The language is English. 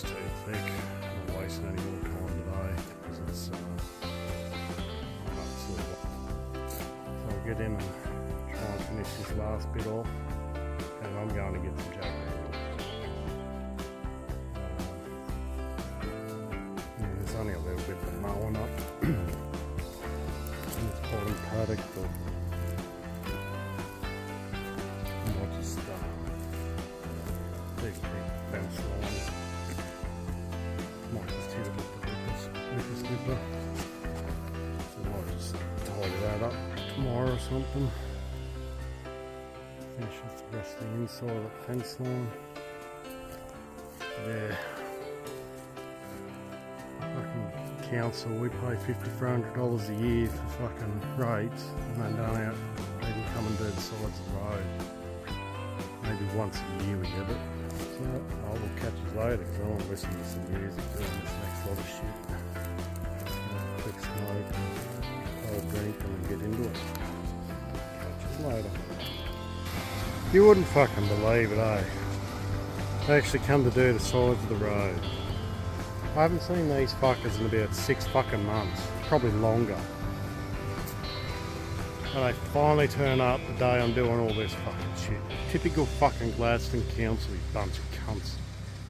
too thick. I'm not wasting any more time today because it's so I'll get in and try and finish this last bit off, and I'm going to get some jackhammer. There's only a little bit of mowing up in this bottom paddock, but I might just big fence lines. Might just hit it with the snipper. So I might just tidy that up tomorrow or something. Finish off the rest of the inside of that fence line. Yeah. Fucking council, we pay $50 for $100 a year for fucking rates, and they don't even come and do the sides of the road. Maybe once a year we get it. So I will catch you later because I want to listen to some music doing this next lot of shit. Quick smoke and cold drink and get into it. Catch you later. You wouldn't fucking believe it, eh? They actually come to do the sides of the road. I haven't seen these fuckers in about 6 fucking months, probably longer. And they finally turn up the day I'm doing all this fucking shit. Typical fucking Gladstone Council, you bunch of cunts.